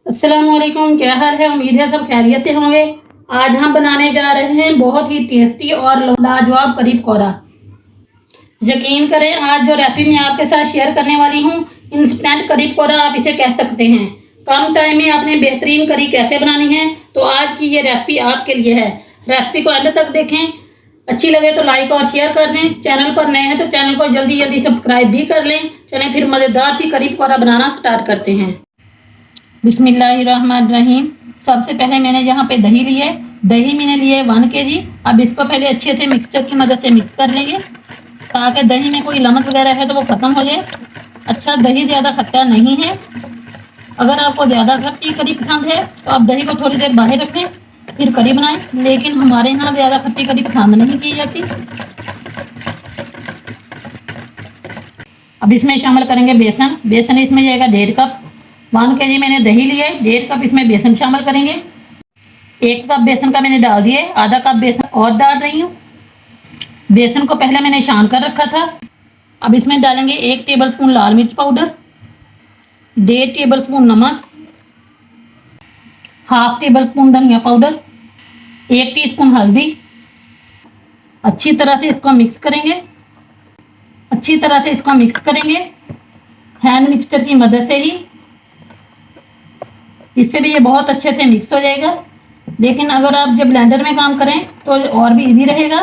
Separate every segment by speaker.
Speaker 1: अस्सलामुअलैकुम, क्या हाल है। उम्मीद है सब खैरियत से होंगे। आज हम बनाने जा रहे हैं बहुत ही टेस्टी और लाजवाब करीब कोहरा। यकीन करें, आज जो रेसिपी मैं आपके साथ शेयर करने वाली हूँ, इंस्टेंट करीब कोहरा आप इसे कह सकते हैं। कम टाइम में आपने बेहतरीन करी कैसे बनानी है, तो आज की ये रेसिपी आपके लिए है। रेसिपी को अंत तक देखें। अच्छी लगे तो लाइक और शेयर कर दें। चैनल पर नए हैं तो चैनल को जल्दी जल्दी सब्सक्राइब भी कर लें। चलें फिर मज़ेदार सी करीब कोहरा बनाना स्टार्ट करते हैं। बिस्मिल्लाहिर्रहमानिर्रहीम। सबसे पहले मैंने यहाँ पे दही ली है। दही मैंने लिए 1 kg। अब इसको पहले अच्छे से मिक्सचर की मदद से मिक्स कर लेंगे, ताकि दही में कोई लमक वगैरह है तो वो ख़त्म हो जाए। अच्छा, दही ज़्यादा खट्टा नहीं है। अगर आपको ज़्यादा खट्टी करी पसंद है तो आप दही को थोड़ी देर बाहर रखें, फिर करी बनाएं, लेकिन हमारे यहाँ ज़्यादा खट्टी करी पसंद नहीं की जाती। अब इसमें शामिल करेंगे बेसन। बेसन इसमें जाएगा 1.5 कप। 1 kg मैंने दही लिया है, 1.5 कप इसमें बेसन शामिल करेंगे। 1 कप बेसन का मैंने डाल दिया, आधा कप बेसन और डाल रही हूँ। बेसन को पहले मैंने छान कर रखा था। अब इसमें डालेंगे 1 टेबलस्पून लाल मिर्च पाउडर, 1.5 टेबलस्पून नमक, हाफ टेबलस्पून धनिया पाउडर, 1 टीस्पून हल्दी। अच्छी तरह से इसको मिक्स करेंगे। अच्छी तरह से इसको मिक्स करेंगे हैंड मिक्सचर की मदद से ही। इससे भी ये बहुत अच्छे से मिक्स हो जाएगा, लेकिन अगर आप जब ब्लेंडर में काम करें तो और भी इजी रहेगा,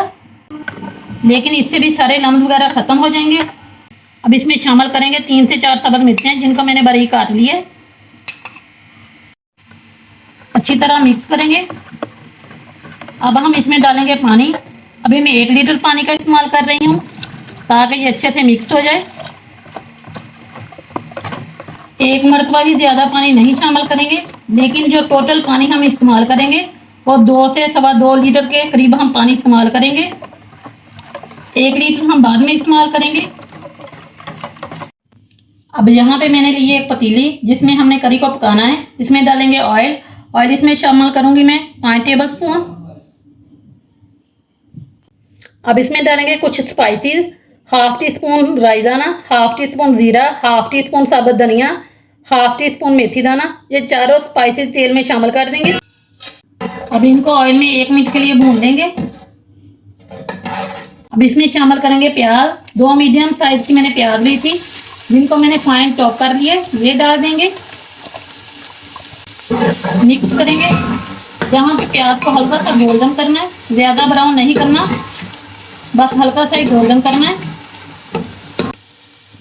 Speaker 1: लेकिन इससे भी सारे लम्स वगैरह ख़त्म हो जाएंगे। अब इसमें शामिल करेंगे 3 से 4 सब्ज़ मिर्चें, जिनको मैंने बारीक काट लिए। अच्छी तरह मिक्स करेंगे। अब हम इसमें डालेंगे पानी। अभी मैं 1 लीटर पानी का इस्तेमाल कर रही हूँ, ताकि ये अच्छे से मिक्स हो जाए। एक मरतबा ही ज़्यादा पानी नहीं शामिल करेंगे, लेकिन जो टोटल पानी हम इस्तेमाल करेंगे वो 2 से 2.25 लीटर के करीब हम पानी इस्तेमाल करेंगे। 1 लीटर हम बाद में इस्तेमाल करेंगे। अब यहाँ पे मैंने ली है एक पतीली, जिसमें हमने करी को पकाना है। इसमें डालेंगे ऑयल। ऑयल इसमें शामिल करूँगी मैं 5 टेबलस्पून। अब इसमें डालेंगे कुछ स्पाइसेस। हाफ टी स्पून राई दाना, हाफ टी स्पून ज़ीरा, हाफ टी स्पून साबुत धनिया, हाफ टी स्पून मेथी दाना। ये चारों स्पाइसेस तेल में शामिल कर देंगे। अब इनको ऑयल में 1 मिनट के लिए भून लेंगे। अब इसमें शामिल करेंगे प्याज। 2 मीडियम साइज की मैंने प्याज ली थी, जिनको मैंने फाइन चॉप कर लिया। ये डाल देंगे, मिक्स करेंगे। यहाँ पे प्याज को हल्का सा गोल्डन करना है, ज़्यादा ब्राउन नहीं करना, बस हल्का सा ही गोल्डन करना है।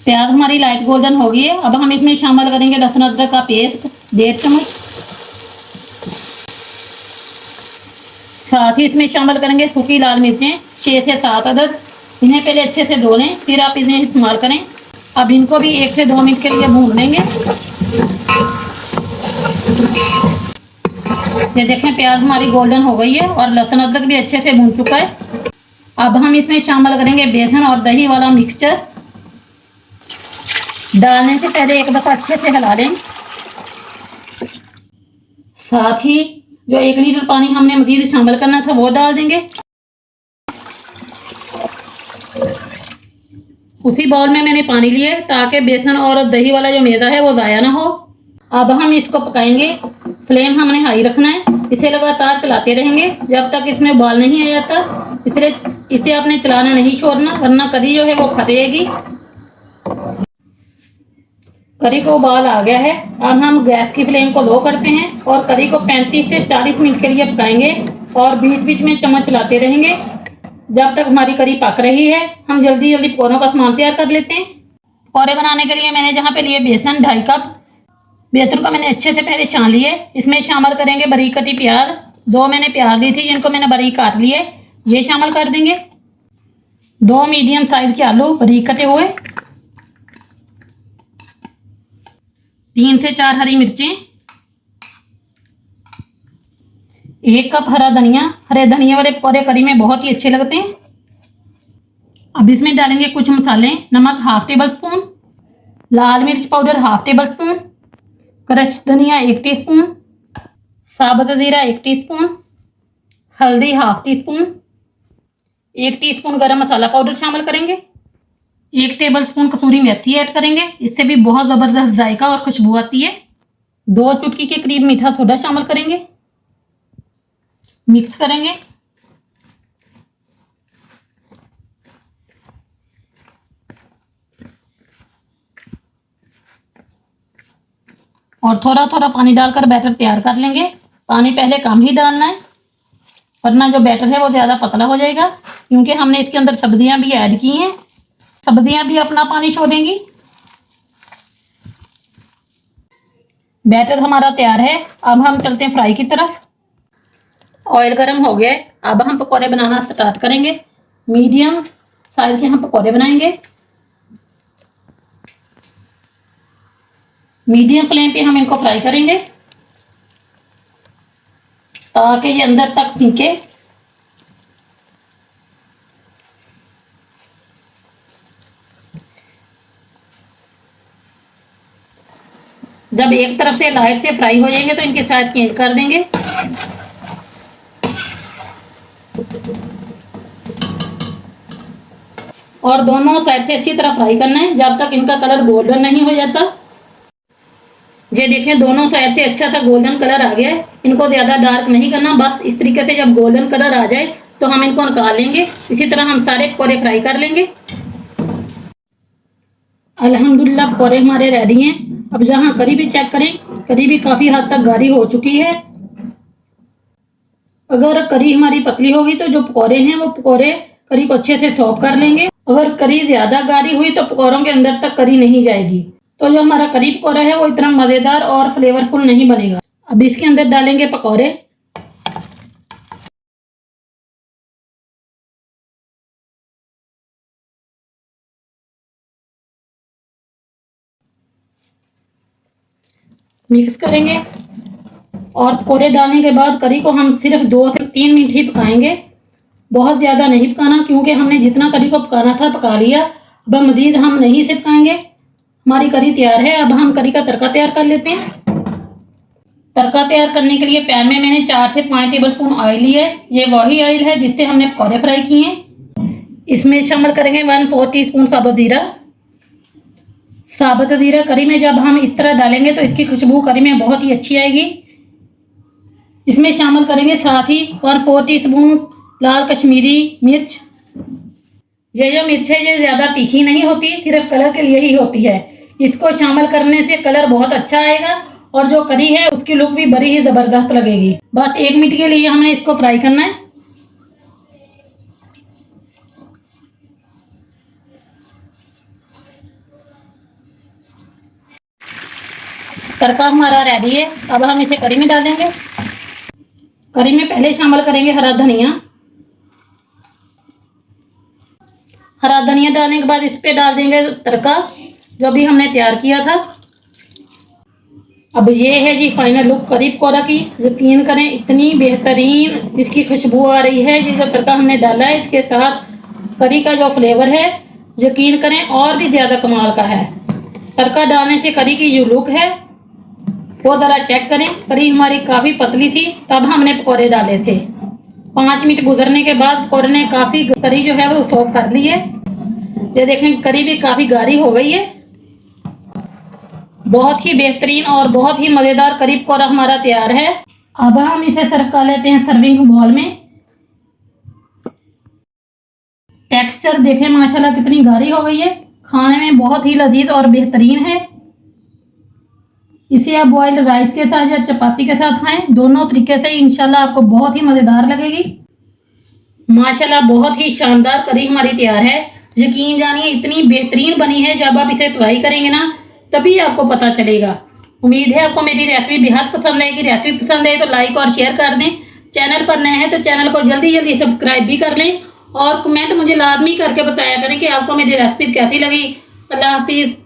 Speaker 1: प्याज हमारी लाइट गोल्डन हो गई है। अब हम इसमें शामिल करेंगे लहसुन अदरक का पेस्ट 1.5 चम्मच। साथ ही इसमें शामिल करेंगे सूखी लाल मिर्चें 6 से 7 अदद। इन्हें पहले अच्छे से धो लें, फिर आप इन्हें इस्तेमाल करें। अब इनको भी 1 से 2 मिनट के लिए भून लेंगे। ये देखें, प्याज हमारी गोल्डन हो गई है और लहसुन अदरक भी अच्छे से भून चुका है। अब हम इसमें शामिल करेंगे बेसन और दही वाला मिक्सचर। डालने से पहले एक दफ़ा अच्छे से हिला लें। साथ ही जो 1 लीटर पानी हमने मज़ीद शामिल करना था वो डाल देंगे। उसी बाउल में मैंने पानी लिया, ताकि बेसन और दही वाला जो मैदा है वो ज़ाया ना हो। अब हम इसको पकाएंगे। फ्लेम हमने हाई रखना है। इसे लगातार चलाते रहेंगे जब तक इसमें उबाल नहीं आ जाता। इसलिए इसे आपने चलाना नहीं छोड़ना, वरना करी जो है वो फटेगी। करी को उबाल आ गया है। अब हम गैस की फ्लेम को लो करते हैं और करी को 35 से 40 मिनट के लिए पकाएंगे, और बीच बीच में चम्मच चलाते रहेंगे जब तक हमारी करी पक रही है। हम जल्दी जल्दी पकौड़ों का सामान तैयार कर लेते हैं। पकौड़े बनाने के लिए मैंने जहाँ पे लिए बेसन 2.5 कप। बेसन को मैंने अच्छे से पहले छान लिए। इसमें शामिल करेंगे बारीक कटी प्याज। 2 मैंने प्याज ली थी, जिनको मैंने बारीक काट लिए। ये शामिल कर देंगे। 2 मीडियम साइज के आलू बारीक कटे हुए, 3 से 4 हरी मिर्चें, 1 कप हरा धनिया। हरे धनिया वाले पकौड़े करी में बहुत ही अच्छे लगते हैं। अब इसमें डालेंगे कुछ मसाले। नमक हाफ टेबल स्पून, लाल मिर्च powder half table spoon, crush धनिया 1 टीस्पून, साबुत ज़ीरा 1 टीस्पून, हल्दी हाफ टी स्पून, 1 टीस्पून गरम मसाला पाउडर शामिल करेंगे। 1 टेबल स्पून कसूरी मेथी ऐड करेंगे। इससे भी बहुत ज़बरदस्त जायका और खुशबू आती है। 2 चुटकी के करीब मीठा सोडा शामिल करेंगे, मिक्स करेंगे। और थोड़ा थोड़ा पानी डालकर बैटर तैयार कर लेंगे। पानी पहले कम ही डालना है, वरना जो बैटर है वो ज़्यादा पतला हो जाएगा, क्योंकि हमने इसके अंदर सब्जियां भी ऐड की हैं। सब्जियां भी अपना पानी छोड़ेंगी। बैटर हमारा तैयार है। अब हम चलते हैं फ्राई की तरफ। ऑयल गर्म हो गया है। अब हम पकौड़े बनाना स्टार्ट करेंगे। मीडियम साइज के हम पकौड़े बनाएंगे। मीडियम फ्लेम पे हम इनको फ्राई करेंगे ताकि ये अंदर तक सीखे। जब एक तरफ से लाइट से फ्राई हो जाएंगे तो इनके साइज चेंज कर देंगे। और दोनों साइड से अच्छी तरह फ्राई करना है जब तक इनका कलर गोल्डन नहीं हो जाता। ये देखें, दोनों साइड से अच्छा सा गोल्डन कलर आ गया है। इनको ज़्यादा डार्क नहीं करना, बस इस तरीके से जब गोल्डन कलर आ जाए तो हम इनको निकाल लेंगे। इसी तरह हम सारे पकौड़े फ्राई कर लेंगे। अल्हम्दुलिल्लाह पकौड़े हमारे रेडी हैं। अब जहाँ करी भी चेक करें, करी भी काफ़ी हद तक गाढ़ी हो चुकी है। अगर करी हमारी पतली होगी तो जो पकौड़े हैं वो पकौड़े करी को अच्छे से सॉफ कर लेंगे। अगर करी ज़्यादा गाढ़ी हुई तो पकौड़ों के अंदर तक करी नहीं जाएगी, तो जो हमारा करी पकौड़ा है वो इतना मज़ेदार और फ्लेवरफुल नहीं बनेगा। अब इसके अंदर डालेंगे पकौड़े। मिक्स करेंगे और पकौड़े डालने के बाद करी को हम सिर्फ 2 से 3 मिनट ही पकाएंगे। बहुत ज़्यादा नहीं पकाना, क्योंकि हमने जितना करी को पकाना था पका लिया। अब मज़ीद हम नहीं इसे पकाएंगे। हमारी करी तैयार है। अब हम करी का तड़का तैयार कर लेते हैं। तड़का तैयार करने के लिए पैन में मैंने 4 से 5 टेबलस्पून ऑयल लिया है। ये वही ऑयल है जिससे हमने पकौड़े फ्राई किए हैं। इसमें शामिल करेंगे 1/4 टीस्पून साबुत जीरा। साबुत जीरा करी में जब हम इस तरह डालेंगे तो इसकी खुशबू करी में बहुत ही अच्छी आएगी। इसमें शामिल करेंगे साथ ही 1/4 टीस्पून लाल कश्मीरी मिर्च। ये जो मिर्च है ये ज़्यादा तीखी नहीं होती, सिर्फ कलर के लिए ही होती है। इसको शामिल करने से कलर बहुत अच्छा आएगा और जो करी है उसकी लुक भी बड़ी ही ज़बरदस्त लगेगी। बस 1 मिनट के लिए हमने इसको फ्राई करना है। तड़का हमारा रेडी है। अब हम इसे करी में डालेंगे। करी में पहले शामिल करेंगे हरा धनिया। हरा धनिया डालने के बाद इस पे डाल देंगे तड़का जो भी हमने तैयार किया था। अब ये है जी फाइनल लुक करी पकौड़ा की। यकीन करें इतनी बेहतरीन इसकी खुशबू आ रही है। जिस तड़का हमने डाला है इसके साथ करी का जो फ्लेवर है यकीन करें और भी ज़्यादा कमाल का है। तड़का डालने से करी की जो लुक है वो ज़रा चेक करें। करी हमारी काफ़ी पतली थी तब हमने पकौड़े डाले थे। 5 मिनट गुजरने के बाद पकौड़े ने काफ़ी करी जो है वो सॉफ कर ली है। ये देखें करी भी काफ़ी गाढ़ी हो गई है। बहुत ही बेहतरीन और बहुत ही मज़ेदार करी पकौड़ा हमारा तैयार है। अब हम इसे सर्व कर लेते हैं सर्विंग बॉल में। टेक्सचर देखें माशाल्लाह कितनी गाढ़ी हो गई है। खाने में बहुत ही लजीज और बेहतरीन है। इसे आप बॉइल्ड राइस के साथ या चपाती के साथ खाएं, दोनों तरीके से इंशाल्लाह आपको बहुत ही मज़ेदार लगेगी। माशाल्लाह बहुत ही शानदार करी हमारी तैयार है। यकीन जानिए इतनी बेहतरीन बनी है। जब आप इसे ट्राई करेंगे ना तभी आपको पता चलेगा। उम्मीद है आपको मेरी रेसिपी बेहद पसंद आएगी। रेसिपी पसंद आए तो लाइक और शेयर कर दें। चैनल पर नए हैं तो चैनल को जल्दी जल्दी सब्सक्राइब भी कर लें और कमेंट मुझे लाजमी करके बताया करें कि आपको मेरी रेसिपी कैसी लगी। अल्लाह हाफिज़।